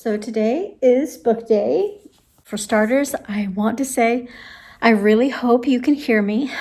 So today is book day. For starters, I want to say I really hope you can hear me.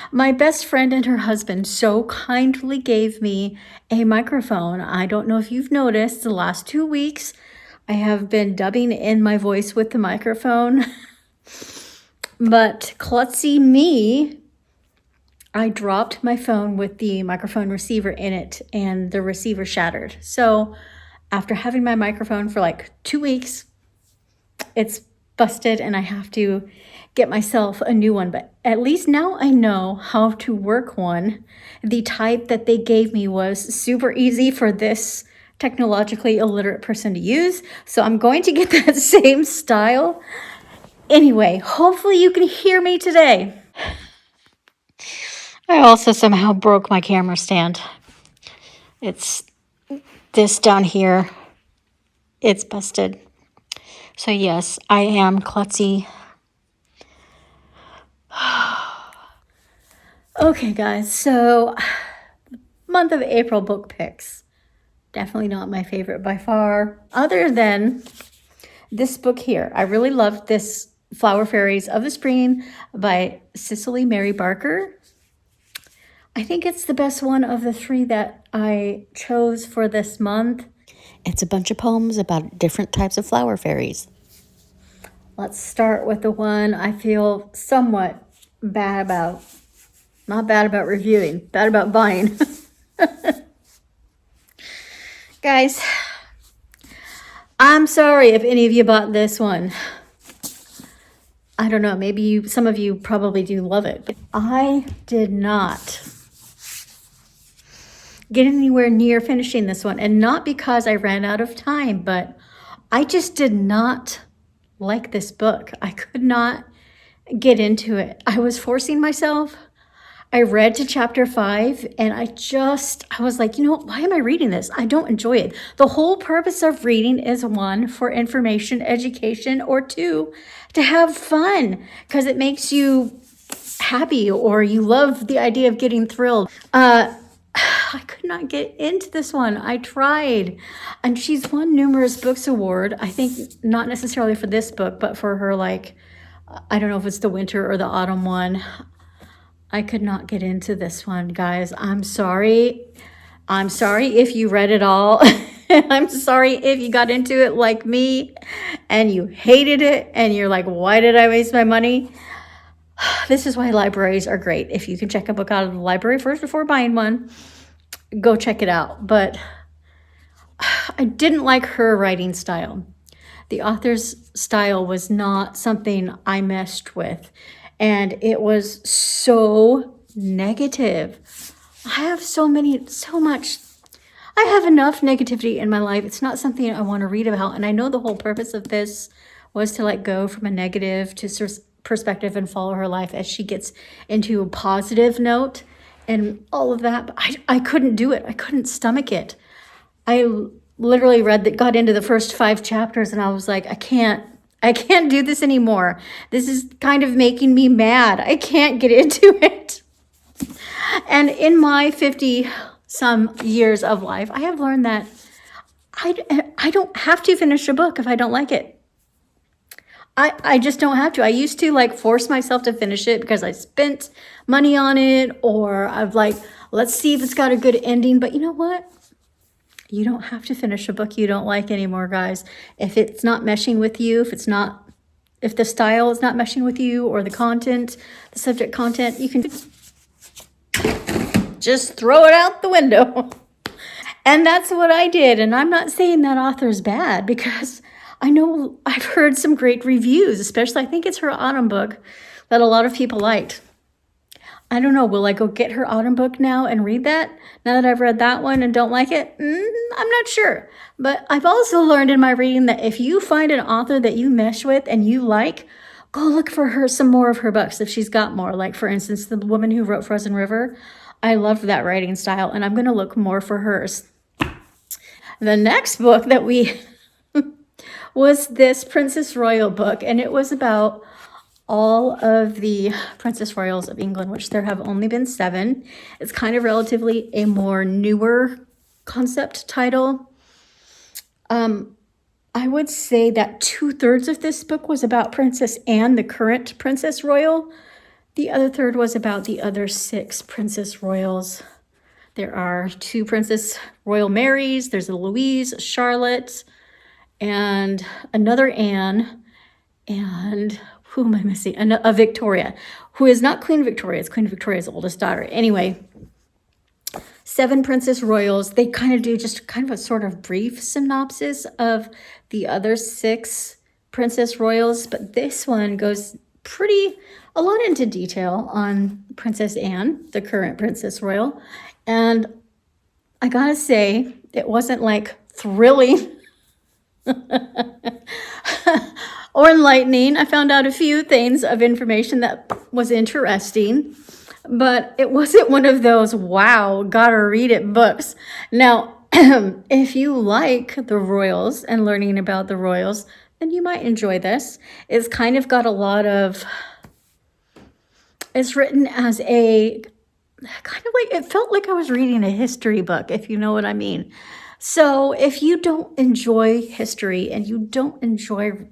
My best friend and her husband so kindly gave me a microphone. I don't know if you've noticed the last 2 weeks, I have been dubbing in my voice with the microphone. But klutzy me, I dropped my phone with the microphone receiver in it and the receiver shattered. So after having my microphone for like 2 weeks, it's busted and I have to get myself a new one. But at least now I know how to work one. The type that they gave me was super easy for this technologically illiterate person to use. So I'm going to get that same style. Anyway, hopefully you can hear me today. I also somehow broke my camera stand. It's this down here. It's busted. So yes, I am klutzy. Okay, guys, so month of April book picks. Definitely not my favorite by far, other than this book here. I really loved this Flower Fairies of the Spring by Cicely Mary Barker. I think it's the best one of the 3 that I chose for this month. It's a bunch of poems about different types of flower fairies. Let's start with the one I feel somewhat bad about. Not bad about reviewing, bad about buying. Guys, I'm sorry if any of you bought this one. I don't know, maybe some of you probably do love it. But I did not get anywhere near finishing this one. And not because I ran out of time, but I just did not like this book. I could not get into it. I was forcing myself. I read to chapter 5 and I was like, why am I reading this? I don't enjoy it. The whole purpose of reading is 1, for information, education, or 2, to have fun because it makes you happy or you love the idea of getting thrilled. I could not get into this one. I tried. And she's won numerous books award. I think not necessarily for this book, but for her, I don't know if it's the winter or the autumn one. I could not get into this one, guys. I'm sorry. I'm sorry if you read it all. I'm sorry if you got into it like me and you hated it and you're like, why did I waste my money? This is why libraries are great. If you can check a book out of the library first before buying one, go check it out. But I didn't like her writing style. The author's style was not something I messed with. And it was so negative. I have I have enough negativity in my life. It's not something I want to read about. And I know the whole purpose of this was to go from a negative to perspective and follow her life as she gets into a positive note and all of that. But I couldn't do it. I couldn't stomach it. I literally got into the first 5 chapters and I was like, I can't do this anymore. This is kind of making me mad. I can't get into it. And in my 50 some years of life, I have learned that I don't have to finish a book if I don't like it. I just don't have to. I used to force myself to finish it because I spent money on it, or I've let's see if it's got a good ending. But you know what? You don't have to finish a book you don't like anymore, guys. If it's not meshing with you, if the style is not meshing with you or the content, the subject content, you can just throw it out the window. And that's what I did. And I'm not saying that author's bad because I know I've heard some great reviews, especially I think it's her autumn book that a lot of people liked. I don't know, will I go get her autumn book now and read that? Now that I've read that one and don't like it? I'm not sure. But I've also learned in my reading that if you find an author that you mesh with and you like, go look for some more of her books if she's got more. Like, for instance, the woman who wrote Frozen River. I loved that writing style, and I'm going to look more for hers. The next book that we was this Princess Royal book, and it was about all of the Princess Royals of England, which there have only been 7. It's kind of relatively a more newer concept title. I would say that 2/3 of this book was about Princess Anne, the current Princess Royal. The other third was about the other 6 Princess Royals. There are 2 Princess Royal Marys. There's a Louise, a Charlotte, and another Anne. And who am I missing? A Victoria, who is not Queen Victoria. It's Queen Victoria's oldest daughter. Anyway, 7 Princess Royals. They kind of do just kind of a sort of brief synopsis of the other 6 Princess Royals, but this one goes a lot into detail on Princess Anne, the current Princess Royal. And I gotta say, it wasn't like thrilling or enlightening. I found out a few things of information that was interesting, but it wasn't one of those, wow, gotta read it books. Now, if you like the royals and learning about the royals, then you might enjoy this. It's kind of got a lot of, it's written as a kind of like, it felt like I was reading a history book, if you know what I mean. So if you don't enjoy history and you don't enjoy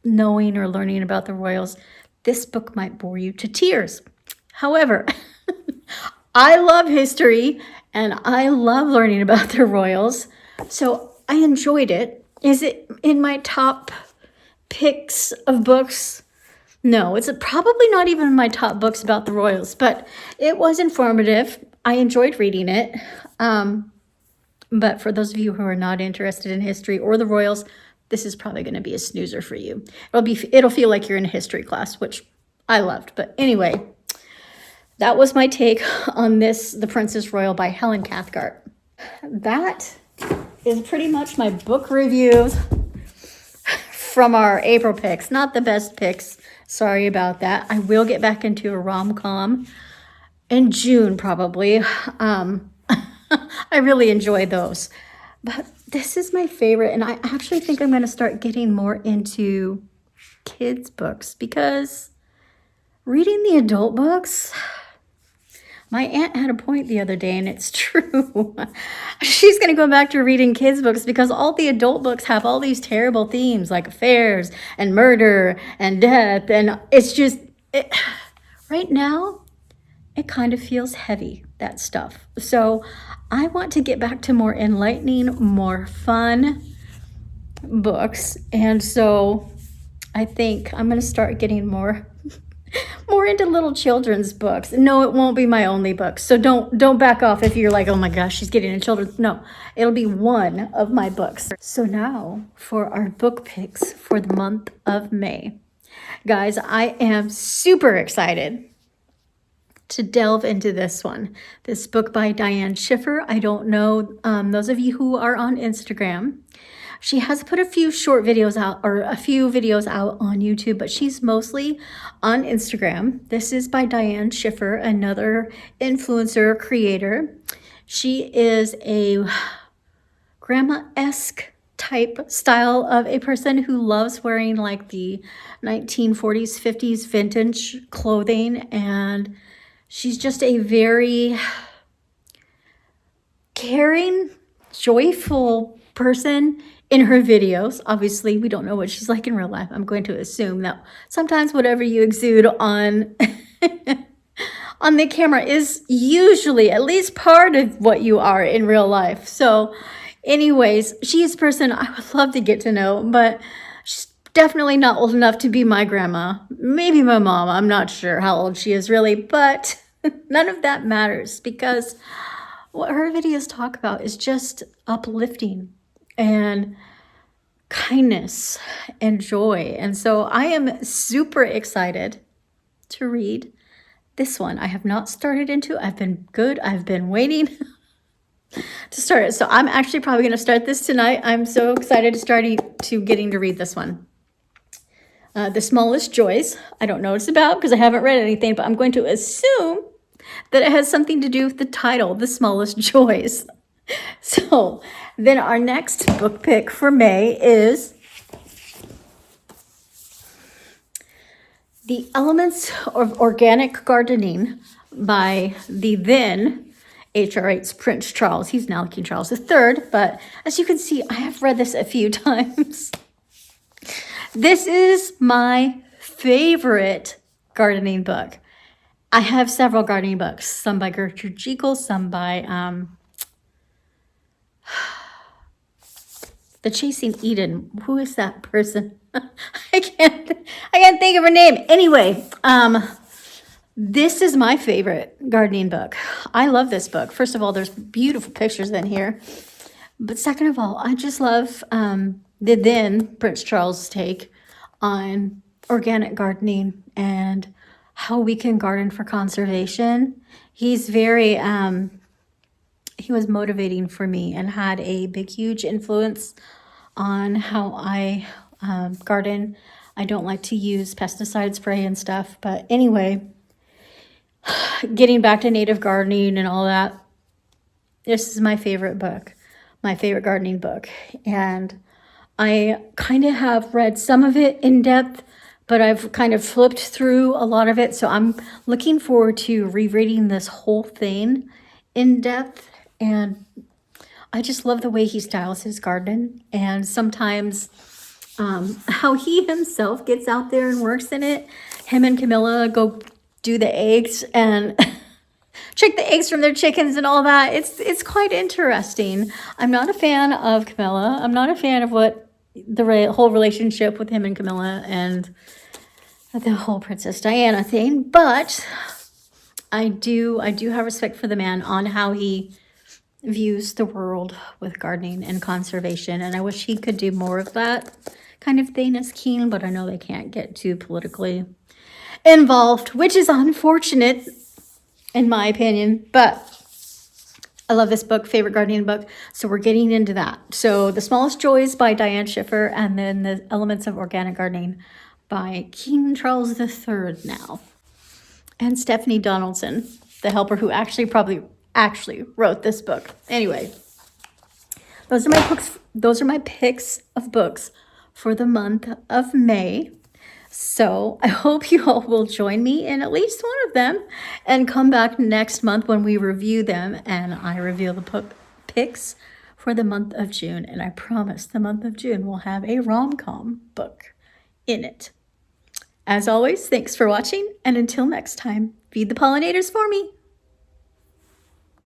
knowing or learning about the royals, this book might bore you to tears. However, I love history and I love learning about the royals, so I enjoyed it. Is it in my top picks of books? No, it's probably not even in my top books about the royals, but it was informative. I enjoyed reading it. But for those of you who are not interested in history or the royals, this is probably going to be a snoozer for you. It'll feel like you're in a history class, which I loved. But anyway, that was my take on this, The Princess Royal by Helen Cathcart. That is pretty much my book reviews from our April picks. Not the best picks. Sorry about that. I will get back into a rom-com in June, probably. I really enjoy those. But this is my favorite, and I actually think I'm going to start getting more into kids' books because reading the adult books, my aunt had a point the other day, and it's true. She's going to go back to reading kids' books because all the adult books have all these terrible themes like affairs and murder and death, and it's just, right now, it kind of feels heavy, that stuff. So I want to get back to more enlightening, more fun books. And so I think I'm going to start getting more into little children's books. No, it won't be my only book. So don't back off if you're like, oh my gosh, she's getting into children's. No, it'll be one of my books. So now for our book picks for the month of May. Guys, I am super excited to delve into this one. This book by Dianne Shiffer. I don't know, those of you who are on Instagram, she has put a few short videos out or a few videos out on YouTube, but she's mostly on Instagram. This is by Dianne Shiffer, another influencer creator. She is a grandma-esque type style of a person who loves wearing like the 1940s, 50s vintage clothing, and she's just a very caring, joyful person in her videos. Obviously, we don't know what she's like in real life. I'm going to assume that sometimes whatever you exude on on the camera is usually at least part of what you are in real life. So anyways, she's a person I would love to get to know, but she's definitely not old enough to be my grandma. Maybe my mom. I'm not sure how old she is really, but none of that matters because what her videos talk about is just uplifting and kindness and joy. And so I am super excited to read this one. I have not started into. I've been waiting to start it. So I'm actually probably going to start this tonight. I'm so excited getting to read this one. The Smallest Joys. I don't know what it's about because I haven't read anything, but I'm going to assume that it has something to do with the title, The Smallest Joys. So then our next book pick for May is The Elements of Organic Gardening by the then HRH's Prince Charles. He's now King Charles III, but as you can see, I have read this a few times. This is my favorite gardening book. I have several gardening books, some by Gertrude Jekyll, some by The Chasing Eden. Who is that person? I can't think of her name. Anyway, this is my favorite gardening book. I love this book. First of all, there's beautiful pictures in here. But second of all, I just love the then Prince Charles' take on organic gardening and how we can garden for conservation. He's very, he was motivating for me and had a big, huge influence on how I garden. I don't like to use pesticide spray and stuff. But anyway, getting back to native gardening and all that, this is my favorite book, my favorite gardening book. And I kind of have read some of it in depth, but I've kind of flipped through a lot of it. So I'm looking forward to rereading this whole thing in depth. And I just love the way he styles his garden. And sometimes how he himself gets out there and works in it. Him and Camilla go do the eggs and check the eggs from their chickens and all that. It's quite interesting. I'm not a fan of Camilla. I'm not a fan of what the whole relationship with him and Camilla and the whole Princess Diana thing, but I do have respect for the man on how he views the world with gardening and conservation, and I wish he could do more of that kind of thing as king, but I know they can't get too politically involved, which is unfortunate in my opinion, but I love this book, favorite gardening book, so we're getting into that. So The Smallest Joys by Dianne Schiffer, and then The Elements of Organic Gardening by King Charles III now. And Stephanie Donaldson, the helper who actually wrote this book. Anyway, those are my books. Those are my picks of books for the month of May. So I hope you all will join me in at least one of them and come back next month when we review them and I reveal the book picks for the month of June. And I promise the month of June will have a rom-com book in it. As always, thanks for watching, and until next time, feed the pollinators for me.